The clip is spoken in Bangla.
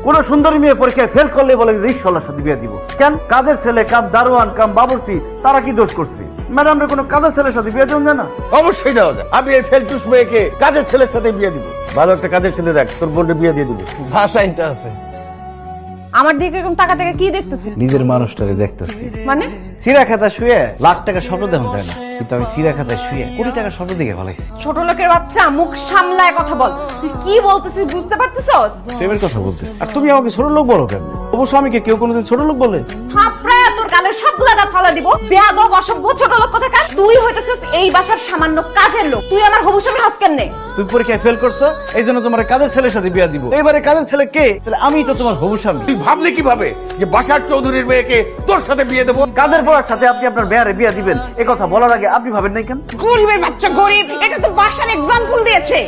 কোন সুন্দরী মেয়ে পরীক্ষায় ফেল করলে বলে রিক্সাওয়ালার সাথে বিয়ে দিব। কেন? কাজের ছেলে, কাম দারোয়ান, কাম বাবুর্চি, তারা কি দোষ করছে? ম্যাডাম কোনো কাজের ছেলের সাথে বিয়ে দেওয়া যায় না? অবশ্যই দেওয়া যায়। আমি এই ফেলটুস মেয়েকে কাজের ছেলের সাথে বিয়ে দিব। ভালো একটা কাজের ছেলে দেখ, তোর বোনকে বিয়ে দিয়ে দিবি। ভাষাই তো আছে। আমার দিকে এরকম টাকা টাকা কি দেখতেছিস? নিজের মানুষটারে দেখতেছি। মানে সিরা খাতা শুয়ে লাখ টাকা স্বপ্ন দেখা যায় না, কিন্তু আমি সিরা খাতায় শুয়ে কোটি টাকা স্বপ্ন দেখে ফেলাইছি। ছোট লোকের বাচ্চা, মুখ সামলায় কথা বল। তুই কি বলতেছিস বুঝতে পারতেছস? প্রেমের কথা বলতেছি, আর তুমি আমাকে ছোট লোক বলো কেন? অবশ্য আমাকে কেউ কোনোদিন ছোট লোক বলে? থাপড়ায় তোর গালের সবগুলা দাঁত ফালা দিব। বেয়াদব, অসভ্য ছোট লোক কোথাকার। তুই হইতেছিস এই বাসার সামান্য কাজের লোক। তুই আমার হবু স্বামী হাস কেমনে? তুমি পরীক্ষায় ফেল করছো, এই জন্য তোমার কাজের ছেলের সাথে বিয়ে দিব। এবারে কাজের ছেলে কে? তাহলে আমি তো তোমার হবু স্বামী। তুই ভাবলি কিভাবে যে বাসার চৌধুরীর মেয়েকে তোর সাথে বিয়ে দেবো? কাজের পড়ার সাথে আপনি আপনার মেয়ারে বিয়ে দিবেন, এ কথা বলার আগে আপনি ভাবেন নাই কেন? গরিবের বাচ্চা গরিব, এটা তো বাসার এক্সাম্পল দিয়েছে।